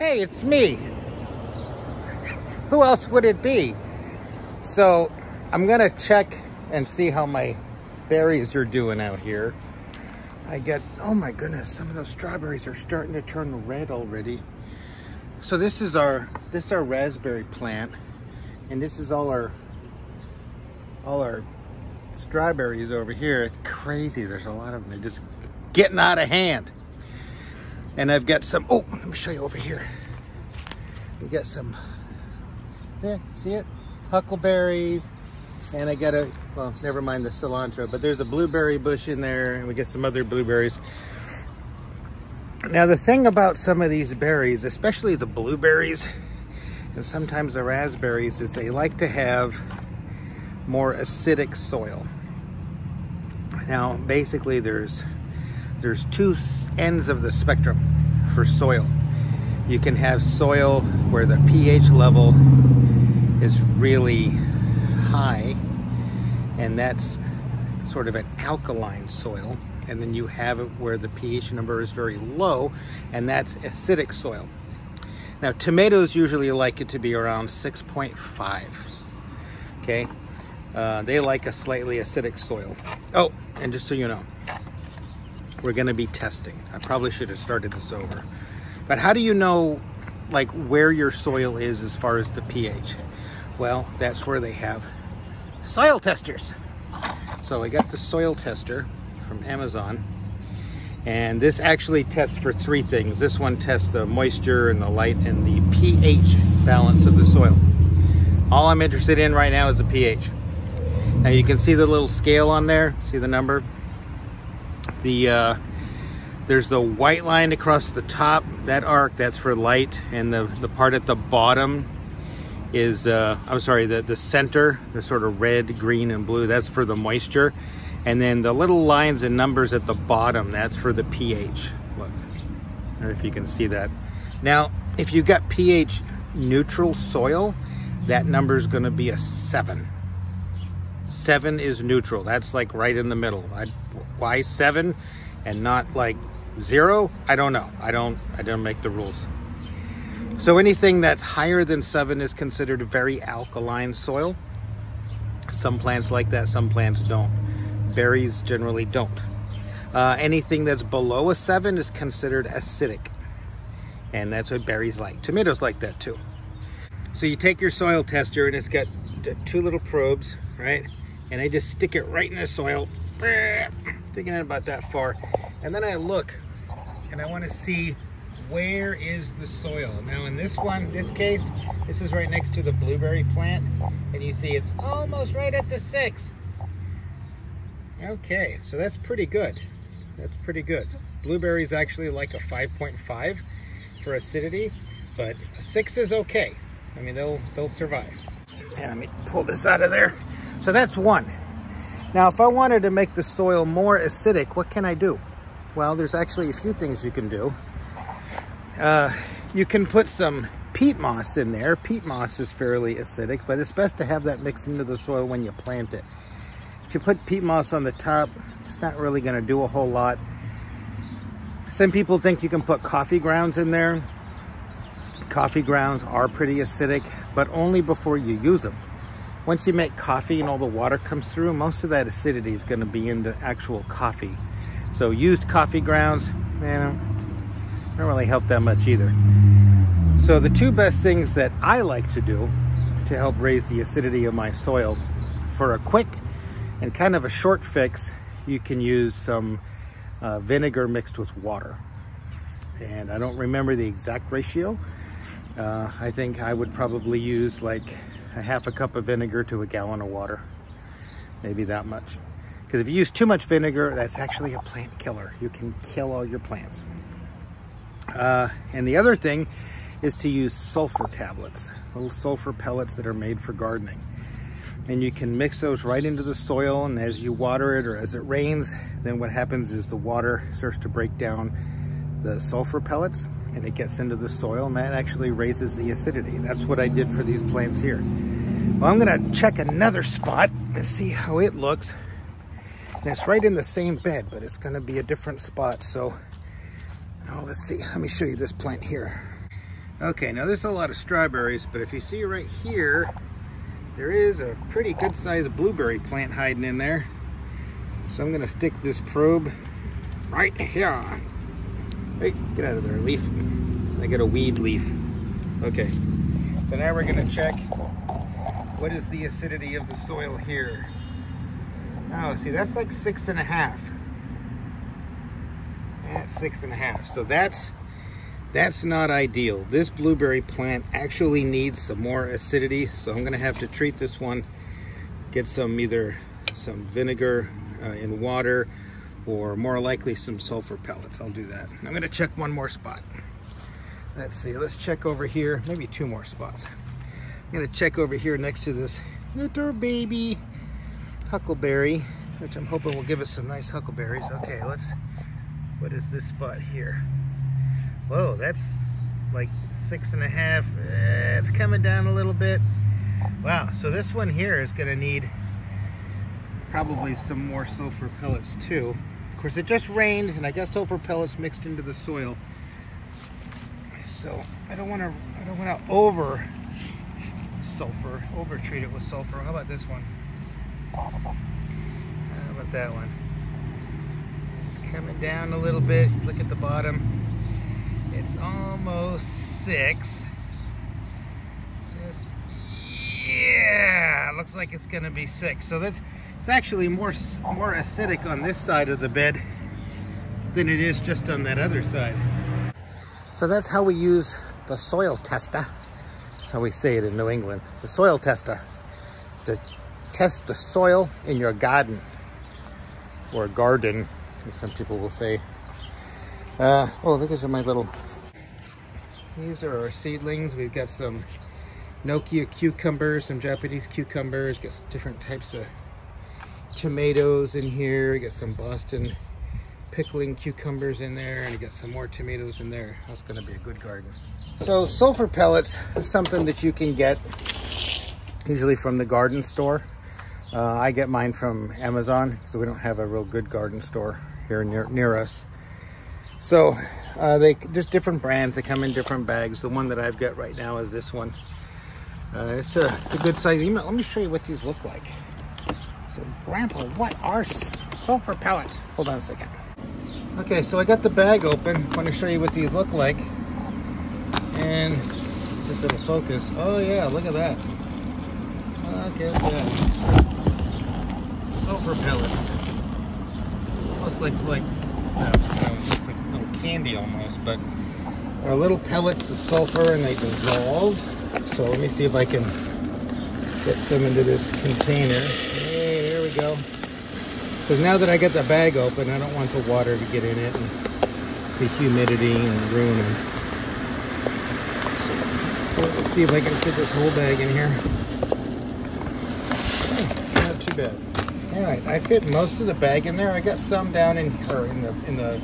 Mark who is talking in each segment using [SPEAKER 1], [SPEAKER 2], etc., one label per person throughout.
[SPEAKER 1] Hey, it's me. Who else would it be? So I'm gonna check and see how my berries are doing out here. Oh my goodness, some of those strawberries are starting to turn red already. So this is our raspberry plant, and this is all our strawberries over here. It's crazy, there's a lot of them. They're just getting out of hand. And I've got some, oh, let me show you over here. We've got some, there, see it? Huckleberries. And I got well, never mind the cilantro, but there's a blueberry bush in there, and we get some other blueberries. Now the thing about some of these berries, especially the blueberries and sometimes the raspberries, is they like to have more acidic soil. Now basically there's two ends of the spectrum for soil. You can have soil where the pH level is really high, and that's sort of an alkaline soil. And then you have it where the pH number is very low, and that's acidic soil. Now tomatoes usually like it to be around 6.5. Okay, they like a slightly acidic soil. Oh, and just so you know, we're going to be testing. I probably should have started this over. But how do you know like where your soil is as far as the pH? Well, that's where they have soil testers. So I got the soil tester from Amazon, and this actually tests for three things. This one tests the moisture and the light and the pH balance of the soil. All I'm interested in right now is the pH. Now you can see the little scale on there. See the number? There's the white line across the top, that arc, that's for light, and the part at the bottom is, I'm sorry, the center, the sort of red, green, and blue, that's for the moisture. And then the little lines and numbers at the bottom, that's for the pH. Look, I don't know if you can see that. Now, if you've got pH neutral soil, that number is going to be a 7. 7 is neutral. That's like right in the middle. Why 7 and not like 0? I don't know. I don't make the rules. So anything that's higher than 7 is considered a very alkaline soil. Some plants like that, some plants don't. Berries generally don't. Anything that's below a 7 is considered acidic, and that's what berries like. Tomatoes like that too. So you take your soil tester, and it's got two little probes, right? And I just stick it right in the soil, sticking it about that far. And then I look, and I want to see where is the soil. Now in this case, this is right next to the blueberry plant, and you see it's almost right at the 6. Okay, so that's pretty good. That's pretty good. Blueberries actually like a 5.5 for acidity, but a 6 is okay. I mean, they'll survive. And let me pull this out of there. So that's 1. Now, if I wanted to make the soil more acidic, what can I do? Well, there's actually a few things you can do. You can put some peat moss in there. Peat moss is fairly acidic, but it's best to have that mixed into the soil when you plant it. If you put peat moss on the top, it's not really going to do a whole lot. Some people think you can put coffee grounds in there. Coffee grounds are pretty acidic, but only before you use them. Once you make coffee and all the water comes through, most of that acidity is going to be in the actual coffee. So used coffee grounds, don't really help that much either. So the two best things that I like to do to help raise the acidity of my soil, for a quick and kind of a short fix, you can use some vinegar mixed with water. And I don't remember the exact ratio. I think I would probably use like a half a cup of vinegar to a gallon of water. Maybe that much. Because if you use too much vinegar, that's actually a plant killer. You can kill all your plants. And the other thing is to use sulfur tablets, little sulfur pellets that are made for gardening. And you can mix those right into the soil, and as you water it or as it rains, then what happens is the water starts to break down the sulfur pellets and it gets into the soil, and that actually raises the acidity. That's what I did for these plants here. Well, I'm gonna check another spot and see how it looks. And it's right in the same bed, but it's gonna be a different spot. So, oh, let's see, let me show you this plant here. Okay, now there's a lot of strawberries, but if you see right here, there is a pretty good sized blueberry plant hiding in there. So I'm gonna stick this probe right here. Hey, get out of there, leaf. I got a weed leaf. Okay, so now we're gonna check what is the acidity of the soil here. Oh, see, that's like 6.5. That's 6.5. So that's not ideal. This blueberry plant actually needs some more acidity, so I'm gonna have to treat this one, get either some vinegar in water, or more likely some sulfur pellets. I'll do that. I'm gonna check one more spot. Let's see, let's check over here, maybe 2 more spots. I'm gonna check over here next to this little baby huckleberry, which I'm hoping will give us some nice huckleberries. Okay, what is this spot here? Whoa, that's like 6.5. It's coming down a little bit. Wow, so this one here is gonna need probably some more sulfur pellets too. Of course, it just rained and I got sulfur pellets mixed into the soil. So I don't wanna over treat it with sulfur. How about this one? How about that one? It's coming down a little bit. Look at the bottom. It's almost 6. Yeah, looks like it's gonna be 6. So it's actually more acidic on this side of the bed than it is just on that other side. So that's how we use the soil tester. That's how we say it in New England. The soil tester, to test the soil in your garden, or garden, as some people will say. Oh, look, these are my little, these are our seedlings. We've got some Nokia cucumbers, some Japanese cucumbers, got some different types of tomatoes in here. We got some Boston pickling cucumbers in there, and you got some more tomatoes in there. That's gonna be a good garden. So sulfur pellets is something that you can get usually from the garden store. I get mine from Amazon because we don't have a real good garden store here near us. So there's different brands that come in different bags. The one that I've got right now is this one. It's a good size. Let me show you what these look like. So, Grandpa, what are sulfur pellets? Hold on a second. Okay, so I got the bag open. I want to show you what these look like. And if it'll focus. Oh yeah, look at that. Look at that. Sulfur pellets. Almost looks like it's like a little candy almost, but they're little pellets of sulfur and they dissolve. So let me see if I can get some into this container. Hey, there we go. Because now that I get the bag open, I don't want the water to get in it and the humidity and ruin them. So let's see if I can fit this whole bag in here. Oh, not too bad. All right, I fit most of the bag in there. I got some down in the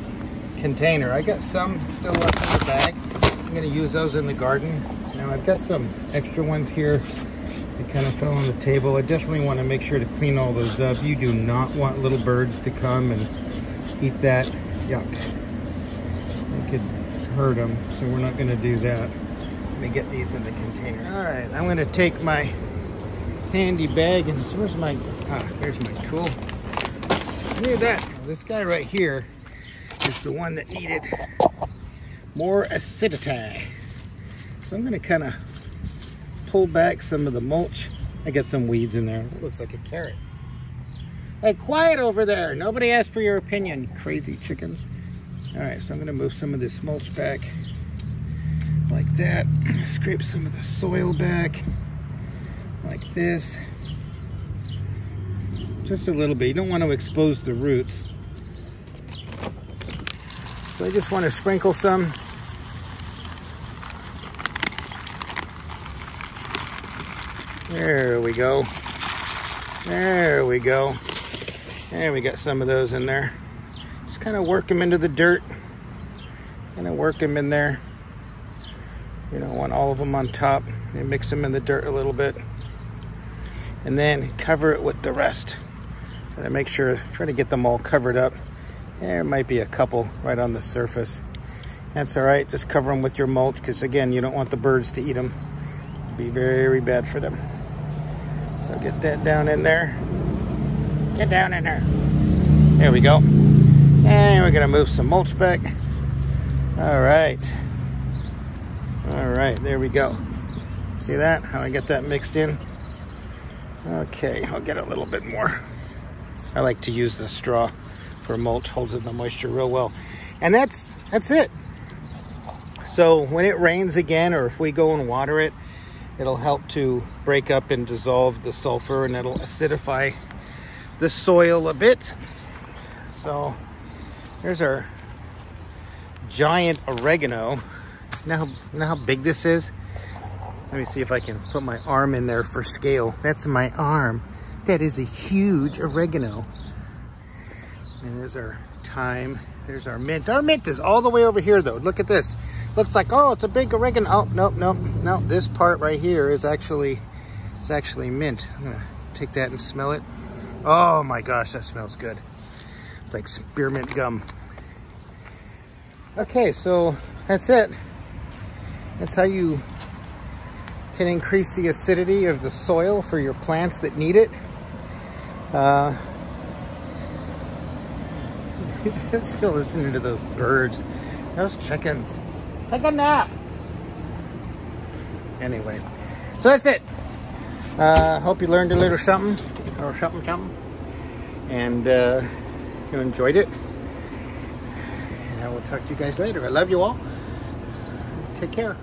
[SPEAKER 1] container. I got some still left in the bag. I'm gonna use those in the garden. Now I've got some extra ones here that kind of fell on the table. I definitely want to make sure to clean all those up. You do not want little birds to come and eat that. Yuck. It could hurt them, so we're not going to do that. Let me get these in the container. All right, I'm going to take my handy bag and so there's my tool. Look at that. This guy right here is the one that needed more acidity. So I'm going to kind of pull back some of the mulch. I got some weeds in there. It looks like a carrot. Hey, quiet over there. Nobody asked for your opinion, crazy chickens. All right, so I'm going to move some of this mulch back like that. Scrape some of the soil back like this. Just a little bit. You don't want to expose the roots. So I just want to sprinkle some. There we go. There we go. And we got some of those in there. Just kind of work them into the dirt. Kind of work them in there. You don't want all of them on top. And mix them in the dirt a little bit. And then cover it with the rest. And make sure, try to get them all covered up. There might be a couple right on the surface. That's all right. Just cover them with your mulch, because again, you don't want the birds to eat them. It'd be very bad for them. So get that down in there. Get down in there. There we go. And we're gonna move some mulch back. All right. All right, there we go. See that? How I get that mixed in? Okay, I'll get a little bit more. I like to use the straw for mulch, holds in the moisture real well. And that's it. So when it rains again, or if we go and water it, it'll help to break up and dissolve the sulfur, and it'll acidify the soil a bit. So there's our giant oregano. You know how big this is? Let me see if I can put my arm in there for scale. That's my arm. That is a huge oregano. And there's our thyme. There's our mint. Our mint is all the way over here, though. Look at this. Looks like, oh, it's a big oregano. Oh, no. This part right here is actually, it's actually mint. I'm gonna take that and smell it. Oh my gosh, that smells good. It's like spearmint gum. Okay, so that's it. That's how you can increase the acidity of the soil for your plants that need it. Still listening to those birds, those chickens. Take a nap. Anyway, so that's it. Hope you learned a little something, or something, and you enjoyed it. And I will talk to you guys later. I love you all. Take care.